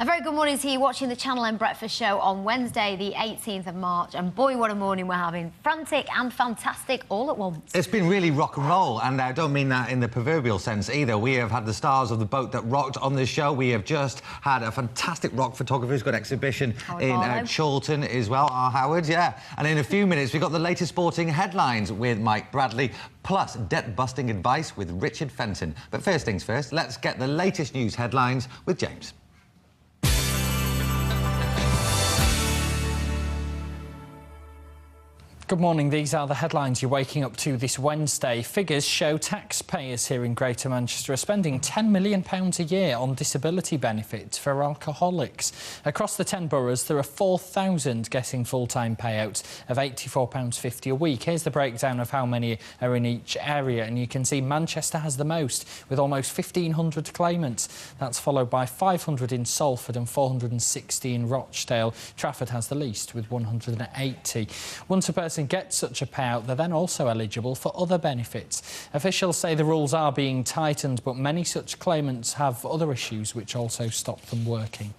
A very good morning to you watching the Channel M Breakfast Show on Wednesday, the 18th of March. And boy, what a morning we're having. Frantic and fantastic all at once. It's been really rock and roll, and I don't mean that in the proverbial sense either. We have had the stars of the boat that rocked on this show. We have just had a fantastic rock photographer's got exhibition in Chorlton as well, our Howard, yeah. And in a few minutes, we've got the latest sporting headlines with Mike Bradley, plus debt-busting advice with Richard Fenton. But first things first, let's get the latest news headlines with James. Good morning. These are the headlines you're waking up to this Wednesday. Figures show taxpayers here in Greater Manchester are spending £10 million a year on disability benefits for alcoholics. Across the 10 boroughs, there are 4,000 getting full-time payouts of £84.50 a week. Here's the breakdown of how many are in each area, and you can see Manchester has the most, with almost 1,500 claimants. That's followed by 500 in Salford and 460 in Rochdale. Trafford has the least, with 180. Once a person gets such a payout, they're then also eligible for other benefits. Officials say the rules are being tightened, but many such claimants have other issues which also stop them working.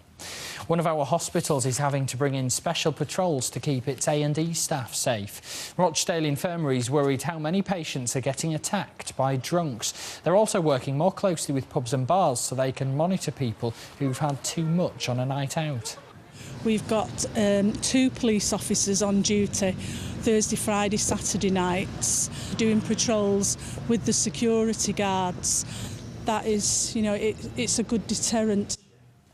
One of our hospitals is having to bring in special patrols to keep its A&E staff safe. Rochdale Infirmary is worried how many patients are getting attacked by drunks. They're also working more closely with pubs and bars so they can monitor people who've had too much on a night out. We've got 2 police officers on duty Thursday, Friday, Saturday nights, doing patrols with the security guards. That is, it's a good deterrent.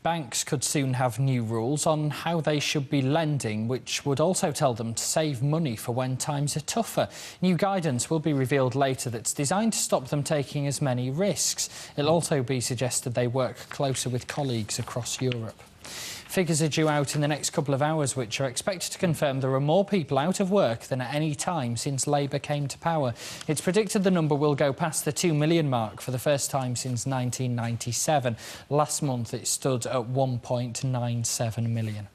Banks could soon have new rules on how they should be lending, which would also tell them to save money for when times are tougher. New guidance will be revealed later that's designed to stop them taking as many risks. It'll also be suggested they work closer with colleagues across Europe. Figures are due out in the next couple of hours, which are expected to confirm there are more people out of work than at any time since Labour came to power. It's predicted the number will go past the 2 million mark for the first time since 1997. Last month it stood at 1.97 million.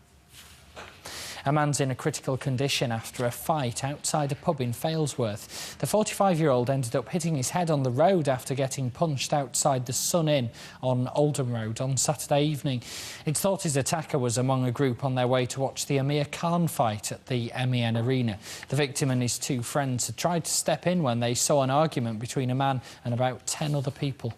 A man's in a critical condition after a fight outside a pub in Failsworth. The 45-year-old ended up hitting his head on the road after getting punched outside the Sun Inn on Oldham Road on Saturday evening. It's thought his attacker was among a group on their way to watch the Amir Khan fight at the MEN Arena. The victim and his 2 friends had tried to step in when they saw an argument between a man and about 10 other people.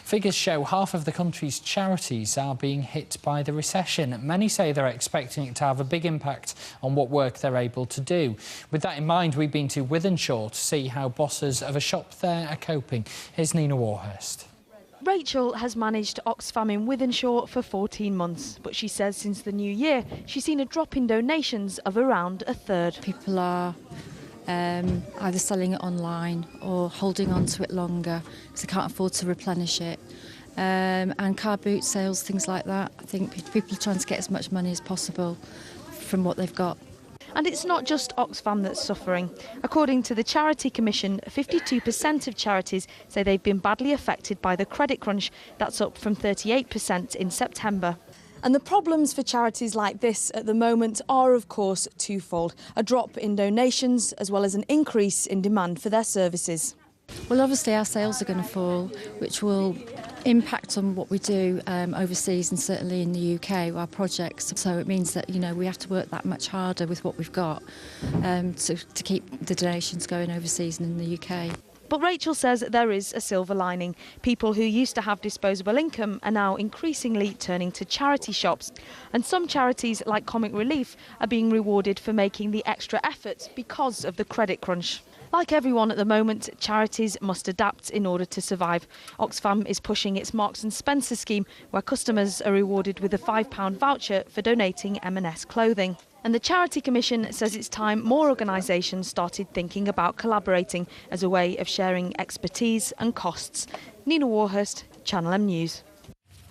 Figures show half of the country's charities are being hit by the recession. Many say they're expecting it to have a big impact on what work they're able to do. With that in mind, we've been to Wythenshawe to see how bosses of a shop there are coping. Here's Nina Warhurst. Rachel has managed Oxfam in Wythenshawe for 14 months, but she says since the new year she's seen a drop in donations of around a third. People are either selling it online or holding on to it longer because they can't afford to replenish it. And car boot sales, things like that. I think people are trying to get as much money as possible from what they've got. And it's not just Oxfam that's suffering. According to the Charity Commission, 52% of charities say they've been badly affected by the credit crunch. That's up from 38% in September. And the problems for charities like this at the moment are, of course, twofold. A drop in donations as well as an increase in demand for their services. Well, obviously our sales are going to fall, which will impact on what we do overseas and certainly in the UK, our projects. So it means that, we have to work that much harder with what we've got to keep the donations going overseas and in the UK. But Rachel says there is a silver lining. People who used to have disposable income are now increasingly turning to charity shops. And some charities, like Comic Relief, are being rewarded for making the extra effort because of the credit crunch. Like everyone at the moment, charities must adapt in order to survive. Oxfam is pushing its Marks and Spencer scheme, where customers are rewarded with a £5 voucher for donating M&S clothing. And the Charity Commission says it's time more organisations started thinking about collaborating as a way of sharing expertise and costs. Nina Warhurst, Channel M News.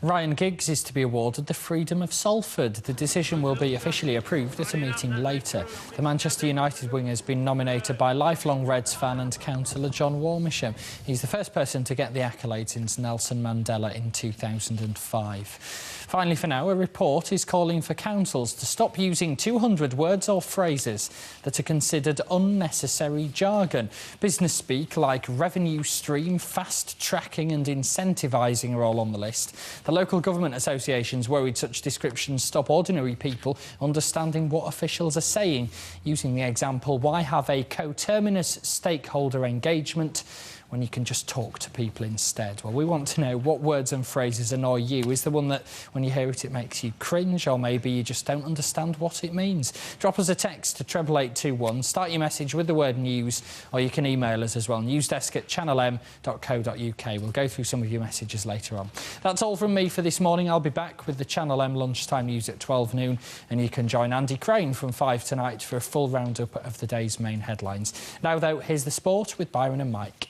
Ryan Giggs is to be awarded the Freedom of Salford. The decision will be officially approved at a meeting later. The Manchester United winger has been nominated by lifelong Reds fan and councillor John Warmisham. He's the first person to get the accolade since Nelson Mandela in 2005. Finally, for now, a report is calling for councils to stop using 200 words or phrases that are considered unnecessary jargon. Business speak like revenue stream, fast tracking and incentivising are all on the list. The local government associations worried such descriptions stop ordinary people understanding what officials are saying, using the example, why have a coterminous stakeholder engagement when you can just talk to people instead? Well, we want to know what words and phrases annoy you. Is there one that, when you hear it, it makes you cringe, or maybe you just don't understand what it means? Drop us a text to 88821, start your message with the word news, or you can email us as well, newsdesk@channelm.co.uk. We'll go through some of your messages later on. That's all from me for this morning. I'll be back with the Channel M lunchtime news at 12 noon, and you can join Andy Crane from 5 tonight for a full roundup of the day's main headlines. Now, though, here's the sport with Byron and Mike.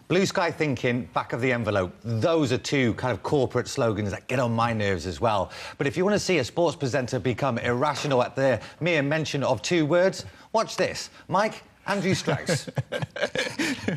Blue sky thinking, back of the envelope. Those are two kind of corporate slogans that get on my nerves as well. But if you want to see a sports presenter become irrational at the mere mention of two words, watch this. Mike, Andrew Strauss.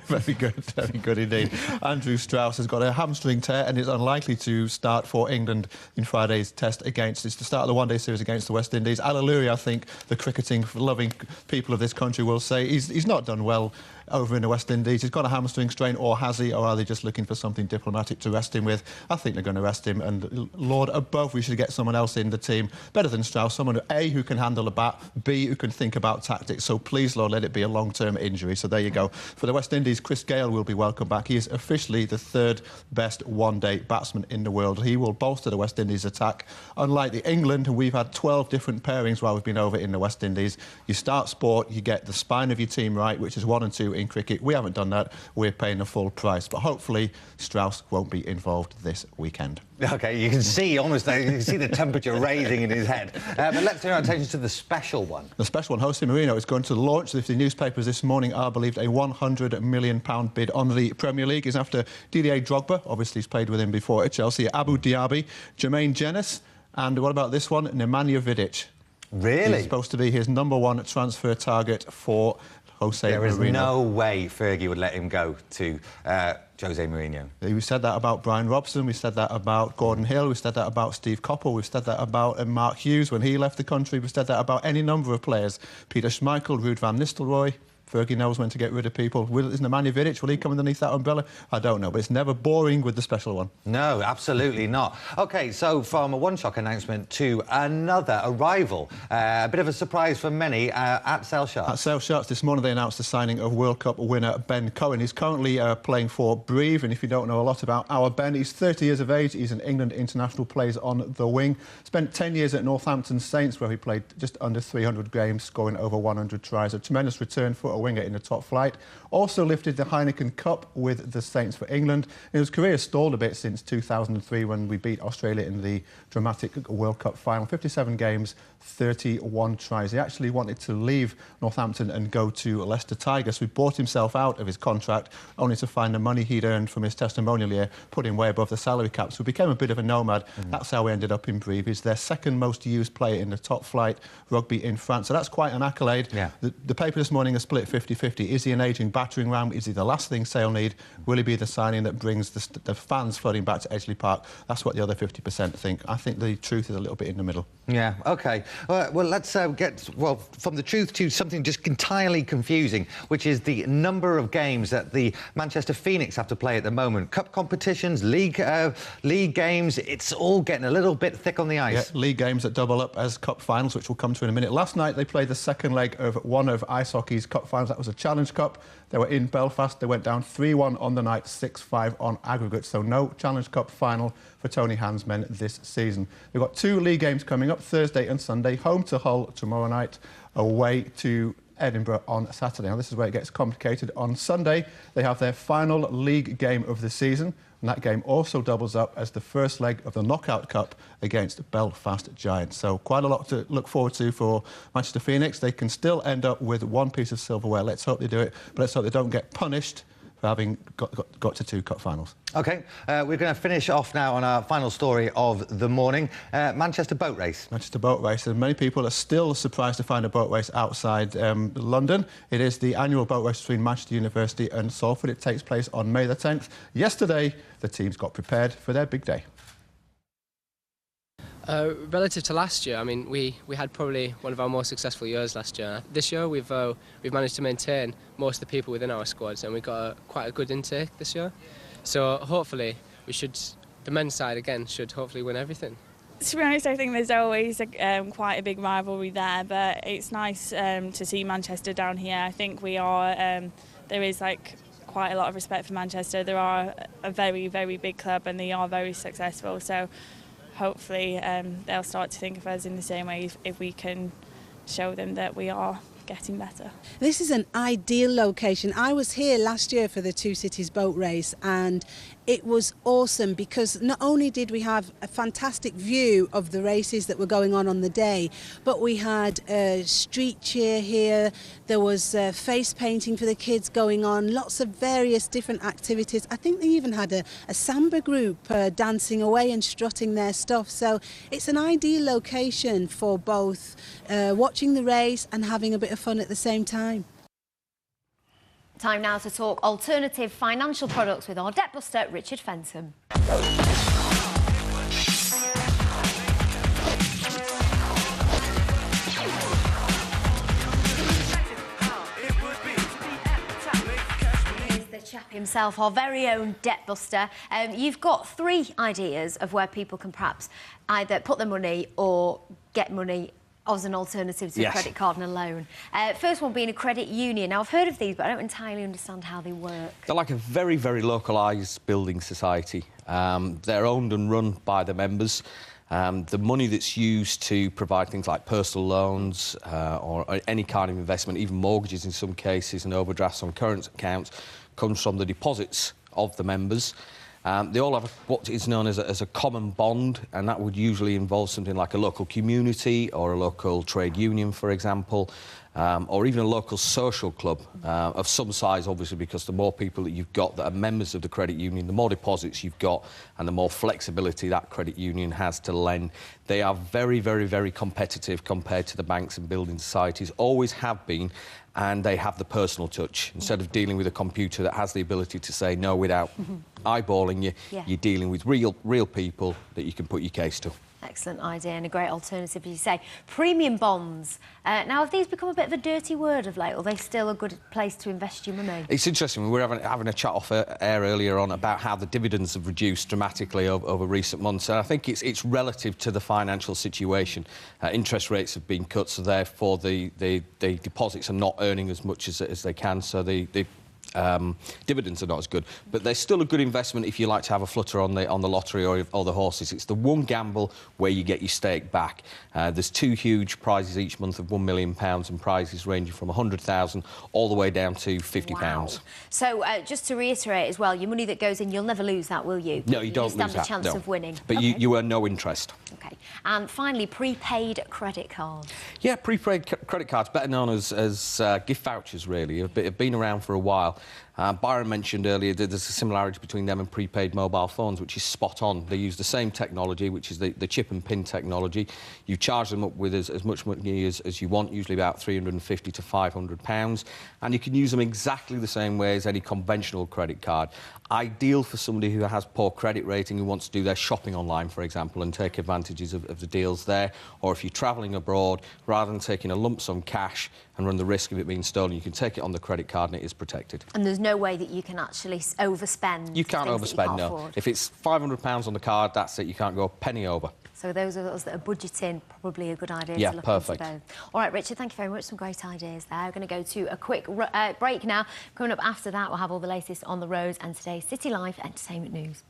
Very good indeed. Andrew Strauss has got a hamstring tear and is unlikely to start for England in Friday's test against... It's the start of the one-day series against the West Indies. Hallelujah, I think the cricketing-loving people of this country will say. He's not done well over in the West Indies. He's got a hamstring strain, or has he? Or are they just looking for something diplomatic to rest him with? I think they're going to rest him, and Lord above, we should get someone else in the team better than Strauss, someone, A, who can handle a bat, B, who can think about tactics. So please, Lord, let it be a long-term injury. So there you go. For the West Indies, Chris Gayle will be welcome back. He is officially the third best one-day batsman in the world. He will bolster the West Indies attack. Unlike the England, we've had 12 different pairings while we've been over in the West Indies. You start sport, you get the spine of your team right, which is 1 and 2 in cricket. We haven't done that. We're paying the full price. But hopefully, Strauss won't be involved this weekend. OK, you can see almost, you can see the temperature raising in his head. But let's turn our attention to the special one. The special one, Jose Mourinho, is going to launch, if the newspapers this morning are believed, a £100 million bid on the Premier League. Is after Didier Drogba, obviously he's played with him before at Chelsea, Abu Dhabi, Jermaine Jenas, and what about this one, Nemanja Vidic. Really? He's supposed to be his #1 transfer target for Jose Mourinho. There is no way Fergie would let him go to Jose Mourinho. We said that about Brian Robson, we said that about Gordon Hill, we said that about Steve Coppell, we've said that about Mark Hughes when he left the country, we've said that about any number of players. Peter Schmeichel, Ruud van Nistelrooy. Fergie knows when to get rid of people. Is Nemanja Vidic, will he come underneath that umbrella? I don't know, but it's never boring with the special one. No, absolutely not. OK, so from a one-shock announcement to another, a rival. A bit of a surprise for many at Sale Sharks. At Sale Sharks this morning, they announced the signing of World Cup winner Ben Cohen. He's currently playing for Brive, and if you don't know a lot about our Ben, he's 30 years of age. He's an England international, plays on the wing. Spent 10 years at Northampton Saints, where he played just under 300 games, scoring over 100 tries. A tremendous return for a winger in the top flight. Also lifted the Heineken Cup with the Saints for England. And his career stalled a bit since 2003 when we beat Australia in the dramatic World Cup final. 57 games, 31 tries. He actually wanted to leave Northampton and go to Leicester Tigers. He bought himself out of his contract only to find the money he'd earned from his testimonial year put him way above the salary cap. So he became a bit of a nomad. That's how he ended up in Brive. He's their second most used player in the top flight rugby in France. So that's quite an accolade. Yeah. The paper this morning has split 50-50. Is he an ageing battering ram? Is he the last thing Sale need? Will he be the signing that brings the fans flooding back to Edgeley Park? That's what the other 50% think. I think the truth is a little bit in the middle. Yeah, OK. Well, let's get from the truth to something just entirely confusing, which is the number of games that the Manchester Phoenix have to play at the moment. Cup competitions, league games, it's all getting a little bit thick on the ice. Yeah, league games that double up as cup finals, which we'll come to in a minute. Last night, they played the second leg of one of ice hockey's cup finals. That was a Challenge Cup. They were in Belfast. They went down 3-1 on the night, 6-5 on aggregate. So no Challenge Cup final for Tony Hand's men this season. We've got 2 league games coming up, Thursday and Sunday. Home to Hull tomorrow night, away to Edinburgh on Saturday. Now, this is where it gets complicated. On Sunday, they have their final league game of the season. And that game also doubles up as the first leg of the Knockout Cup against Belfast Giants. So quite a lot to look forward to for Manchester Phoenix. They can still end up with one piece of silverware. Let's hope they do it, but let's hope they don't get punished for having got to 2 cup finals. OK, we're going to finish off now on our final story of the morning. Manchester boat race. Manchester boat race, and many people are still surprised to find a boat race outside London. It is the annual boat race between Manchester University and Salford. It takes place on May the 10th. Yesterday, the teams got prepared for their big day. Relative to last year, I mean, we had probably one of our more successful years last year. This year, we've managed to maintain most of the people within our squads, and we got quite a good intake this year. So hopefully, the men's side again should hopefully win everything. To be honest, I think there's always quite a big rivalry there, but it's nice to see Manchester down here. I think we are. There is quite a lot of respect for Manchester. They are a very, very big club, and they are very successful. So hopefully they'll start to think of us in the same way if we can show them that we are getting better. This is an ideal location. I was here last year for the Two Cities boat race, and it was awesome because not only did we have a fantastic view of the races that were going on the day, but we had street cheer here, there was face painting for the kids going on, lots of various different activities. I think they even had a samba group dancing away and strutting their stuff. So it's an ideal location for both watching the race and having a bit of fun at the same time. Time now to talk alternative financial products with our Debt Buster Richard Fenton. The chap himself, our very own Debt Buster. You've got 3 ideas of where people can perhaps either put their money or get money as an alternative to a credit card and a loan. First one being a credit union. Now, I've heard of these, but I don't entirely understand how they work. They're like a very, very localised building society. They're owned and run by the members. The money that's used to provide things like personal loans or any kind of investment, even mortgages in some cases and overdrafts on current accounts, comes from the deposits of the members. They all have what is known as a common bond, and that would usually involve something like a local community or a local trade union, for example, or even a local social club of some size, obviously, because the more people that you've got that are members of the credit union, the more deposits you've got and the more flexibility that credit union has to lend. They are very, very, very competitive compared to the banks and building societies, always have been, and they have the personal touch. Instead of dealing with a computer that has the ability to say no without eyeballing you, you're dealing with real people that you can put your case to. Excellent idea and a great alternative, as you say. Premium bonds. Now, have these become a bit of a dirty word of late, or are they still a good place to invest your money? It's interesting. We were having a chat off air earlier on about how the dividends have reduced dramatically over recent months, and I think it's relative to the financial situation. Interest rates have been cut, so therefore the deposits are not earning as much as they can, so the dividends are not as good, but they're still a good investment if you like to have a flutter on the lottery or the horses. It's the one gamble where you get your stake back. There's 2 huge prizes each month of £1 million, and prizes ranging from 100,000 all the way down to 50 pounds. So just to reiterate as well, your money that goes in, you'll never lose that, will you? No, you don't lose that. Stand a chance of winning. But you earn no interest. OK. And finally, prepaid credit cards. Yeah, prepaid credit cards, better known as gift vouchers, really, have been around for a while. Byron mentioned earlier that there's a similarity between them and prepaid mobile phones, which is spot on. They use the same technology, which is the chip and pin technology. You charge them up with as much money as you want, usually about £350 to £500, and you can use them exactly the same way as any conventional credit card. Ideal for somebody who has poor credit rating, who wants to do their shopping online, for example, and take advantages of the deals there. Or if you're travelling abroad, rather than taking a lump sum cash and run the risk of it being stolen, you can take it on the credit card and it is protected. And there's no way that you can actually overspend. You can't overspend, no. Afford. If it's £500 on the card, that's it. You can't go a penny over. So those of us that are budgeting, probably a good idea to look into those. All right, Richard, thank you very much. Some great ideas there. We're going to go to a quick break now. Coming up after that, we'll have all the latest on the roads and today's City Life entertainment news.